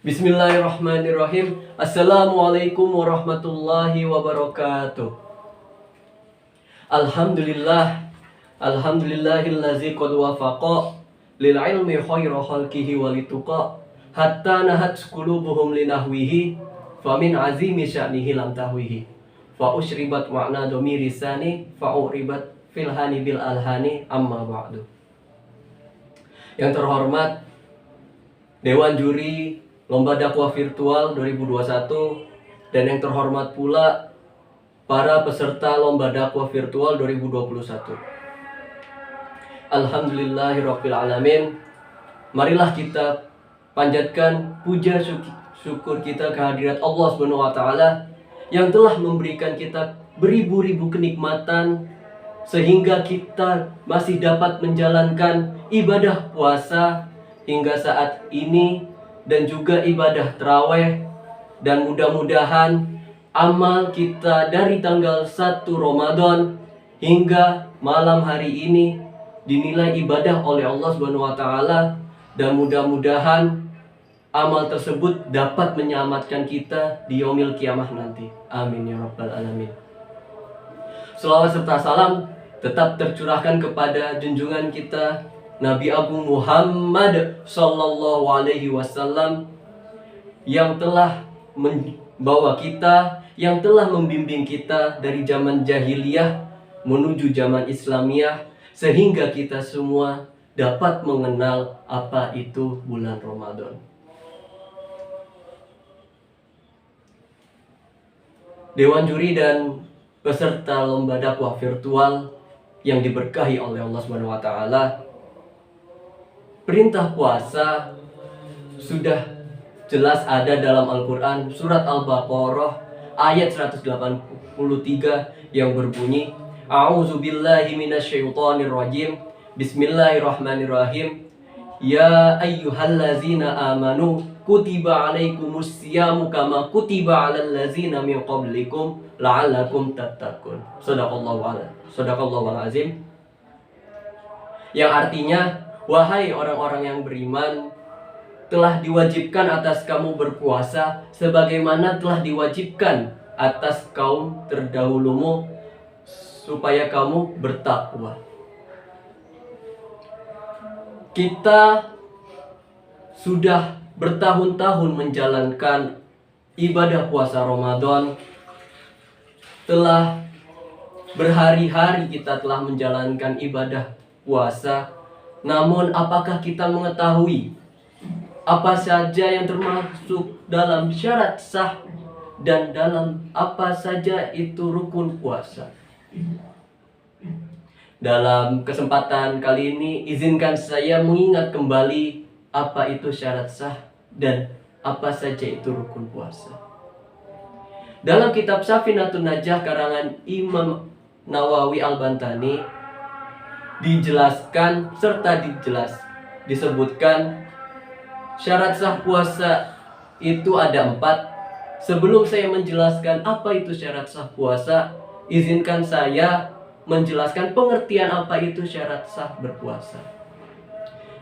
Bismillahirrahmanirrahim. Assalamualaikum warahmatullahi wabarakatuh. Alhamdulillah. Alhamdulillahillazi qad wafaqa lil ilmi khayra khalqihi walituqa hatta nahat qulubuhum linahwihi famin azimi sya'nihi lam tahwihi fa usyribat ma'na dhamiri lisani fa uribat filhani bil alhani amma ba'du. Yang terhormat Dewan Juri Lomba Dakwah Virtual 2021 dan yang terhormat pula para peserta Lomba Dakwah Virtual 2021. Alhamdulillahirabbil alamin. Marilah kita panjatkan puja syukur kita kehadirat Allah Subhanahu wa taala yang telah memberikan kita beribu-ribu kenikmatan sehingga kita masih dapat menjalankan ibadah puasa hingga saat ini dan juga ibadah tarawih, dan mudah-mudahan amal kita dari tanggal 1 Ramadan hingga malam hari ini dinilai ibadah oleh Allah Subhanahu wa taala, dan mudah-mudahan amal tersebut dapat menyelamatkan kita di yaumil kiamah nanti. Amin ya rabbal alamin. Selawat serta salam tetap tercurahkan kepada junjungan kita Nabi Agung Muhammad Sallallahu Alaihi Wasallam yang telah membawa kita, yang telah membimbing kita dari zaman jahiliyah menuju zaman Islamiyah, sehingga kita semua dapat mengenal apa itu bulan Ramadan. Dewan Juri dan peserta Lomba Dakwah Virtual yang diberkahi oleh Allah Subhanahu wa taala, perintah puasa sudah jelas ada dalam Al-Quran, surat Al-Baqarah ayat 183 yang berbunyi, A'udzubillahi minasyaitonirrajim, Bismillahirrahmanirrahim, Ya ayyuhallazina amanu kutiba alaikumus siyamu kama kutiba alal lazina min qablikum la'allakum tattaqun. Shadaqallahu azim. Yang artinya, wahai orang-orang yang beriman, telah diwajibkan atas kamu berpuasa sebagaimana telah diwajibkan atas kaum terdahulumu supaya kamu bertakwa. Kita sudah bertahun-tahun menjalankan ibadah puasa Ramadan, telah berhari-hari kita telah menjalankan ibadah puasa. Namun apakah kita mengetahui apa saja yang termasuk dalam syarat sah dan dalam apa saja itu rukun puasa? Dalam kesempatan kali ini izinkan saya mengingat kembali apa itu syarat sah dan apa saja itu rukun puasa. Dalam kitab Safinatun Najah karangan Imam Nawawi Al-Bantani dijelaskan serta disebutkan syarat sah puasa itu ada 4. Sebelum saya menjelaskan apa itu syarat sah puasa, izinkan saya menjelaskan pengertian apa itu syarat sah berpuasa.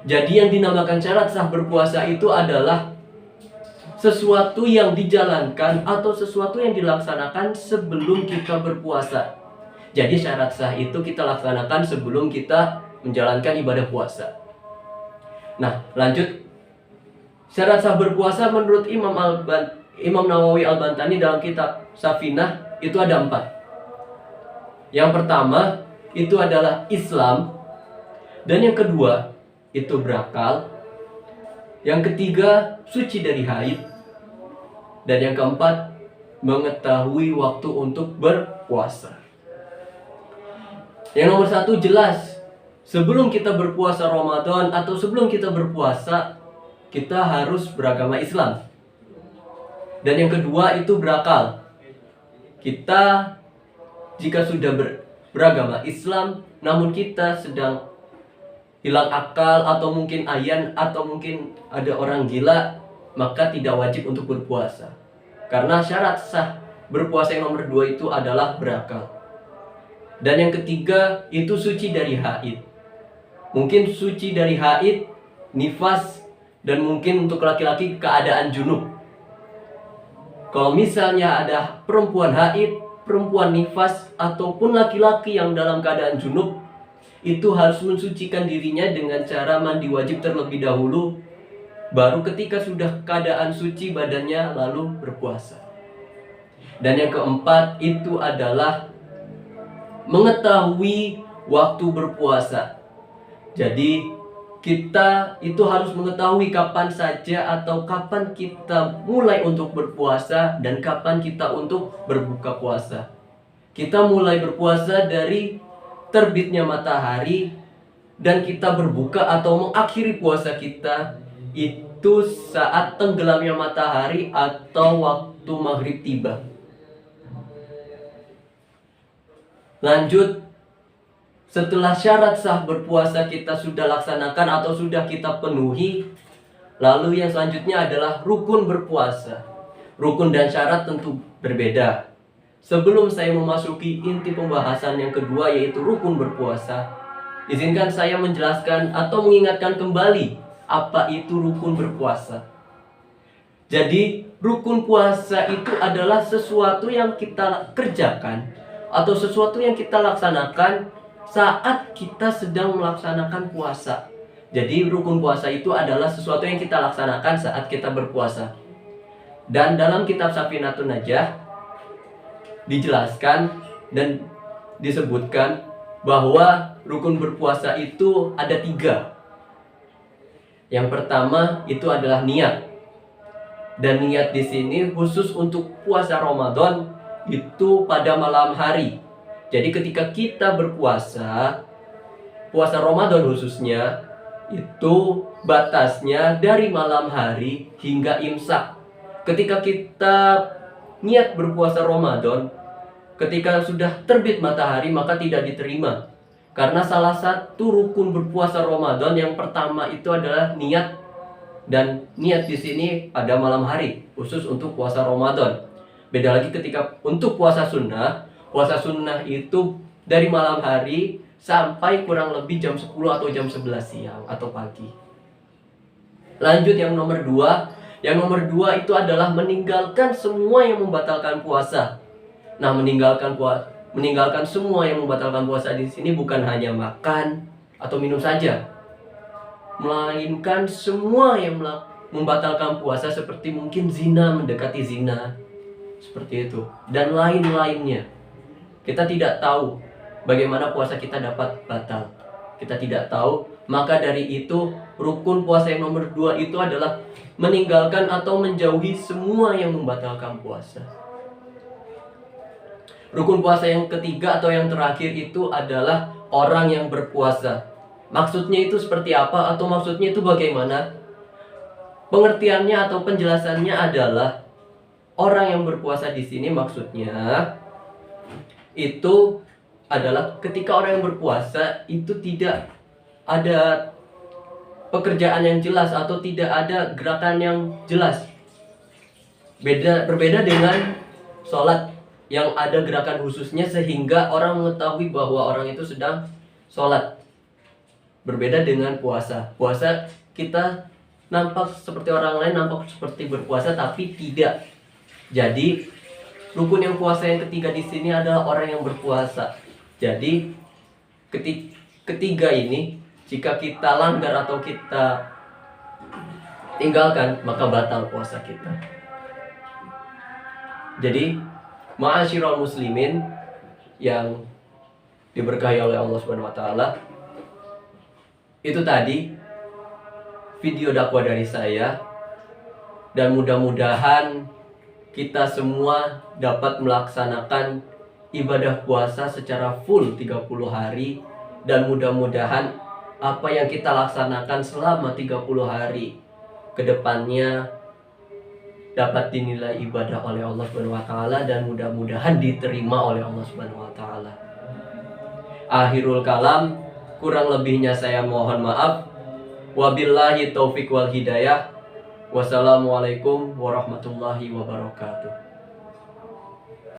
Jadi yang dinamakan syarat sah berpuasa itu adalah sesuatu yang dijalankan atau sesuatu yang dilaksanakan sebelum kita berpuasa. Jadi syarat sah itu kita laksanakan sebelum kita menjalankan ibadah puasa. Nah, lanjut. Syarat sah berpuasa menurut Imam Nawawi Al-Bantani dalam kitab Safinah itu ada 4. Yang pertama itu adalah Islam, dan yang kedua itu berakal, yang ketiga suci dari haid, dan yang keempat mengetahui waktu untuk berpuasa. Yang nomor 1 jelas, sebelum kita berpuasa Ramadan atau sebelum kita berpuasa, kita harus beragama Islam. Dan yang kedua itu berakal. Kita jika sudah beragama Islam namun kita sedang hilang akal atau mungkin ayan atau mungkin ada orang gila, maka tidak wajib untuk berpuasa. Karena syarat sah berpuasa yang nomor 2 itu adalah berakal. Dan yang ketiga itu suci dari haid. Mungkin suci dari haid, nifas, Dan mungkin untuk laki-laki keadaan junub. Kalau misalnya ada perempuan haid, perempuan nifas, ataupun laki-laki yang dalam keadaan junub, itu harus mensucikan dirinya dengan cara mandi wajib terlebih dahulu, baru ketika sudah keadaan suci badannya lalu berpuasa. Dan yang keempat itu adalah mengetahui waktu berpuasa. Jadi kita itu harus mengetahui kapan saja atau kapan kita mulai untuk berpuasa dan kapan kita untuk berbuka puasa. Kita mulai berpuasa dari terbitnya matahari dan kita berbuka atau mengakhiri puasa kita itu saat tenggelamnya matahari atau waktu maghrib tiba. Lanjut, setelah syarat sah berpuasa kita sudah laksanakan atau sudah kita penuhi, lalu yang selanjutnya adalah rukun berpuasa. Rukun dan syarat tentu berbeda. Sebelum saya memasuki inti pembahasan yang kedua yaitu rukun berpuasa, izinkan saya menjelaskan atau mengingatkan kembali apa itu rukun berpuasa. Jadi rukun puasa itu adalah sesuatu yang kita kerjakan atau sesuatu yang kita laksanakan saat kita sedang melaksanakan puasa. Jadi rukun puasa itu adalah sesuatu yang kita laksanakan saat kita berpuasa. Dan dalam kitab Safinatun Najah dijelaskan dan disebutkan bahwa rukun berpuasa itu ada 3. Yang pertama itu adalah niat. Dan niat di sini khusus untuk puasa Ramadan itu pada malam hari. Jadi ketika kita berpuasa, puasa Ramadan khususnya, itu batasnya dari malam hari hingga imsak. Ketika kita niat berpuasa Ramadan, ketika sudah terbit matahari maka tidak diterima. Karena salah satu rukun berpuasa Ramadan yang pertama itu adalah niat. Dan niat di sini pada malam hari, khusus untuk puasa Ramadan. Beda lagi ketika untuk puasa sunnah. Puasa sunnah itu dari malam hari sampai kurang lebih jam 10 atau jam 11 siang atau pagi. Lanjut yang nomor 2. Yang nomor 2 itu adalah meninggalkan semua yang membatalkan puasa. Nah, meninggalkan semua yang membatalkan puasa di sini bukan hanya makan atau minum saja, melainkan semua yang membatalkan puasa seperti mungkin zina, mendekati zina, seperti itu, dan lain-lainnya. Kita tidak tahu bagaimana puasa kita dapat batal. Kita tidak tahu, maka dari itu rukun puasa yang nomor 2 itu adalah meninggalkan atau menjauhi semua yang membatalkan puasa. Rukun puasa yang ketiga atau yang terakhir itu adalah orang yang berpuasa. Maksudnya itu seperti apa atau maksudnya itu bagaimana? Pengertiannya atau penjelasannya adalah orang yang berpuasa di sini maksudnya itu adalah ketika orang yang berpuasa itu tidak ada pekerjaan yang jelas atau tidak ada gerakan yang jelas. Berbeda dengan sholat yang ada gerakan khususnya sehingga orang mengetahui bahwa orang itu sedang sholat. Berbeda dengan puasa. Puasa kita nampak seperti orang lain, nampak seperti berpuasa tapi tidak. Jadi rukun yang puasa yang ketiga di sini adalah orang yang berpuasa. Jadi ketiga ini jika kita langgar atau kita tinggalkan maka batal puasa kita. Jadi ma'asyiral muslimin yang diberkahi oleh Allah Subhanahu wa taala, itu tadi video dakwah dari saya, dan mudah-mudahan kita semua dapat melaksanakan ibadah puasa secara full 30 hari. Dan mudah-mudahan apa yang kita laksanakan selama 30 hari ke depannya dapat dinilai ibadah oleh Allah Subhanahu wa taala dan mudah-mudahan diterima oleh Allah Subhanahu wa taala. Akhirul kalam, kurang lebihnya saya mohon maaf. Wabillahi taufik wal hidayah. Wassalamualaikum warahmatullahi wabarakatuh.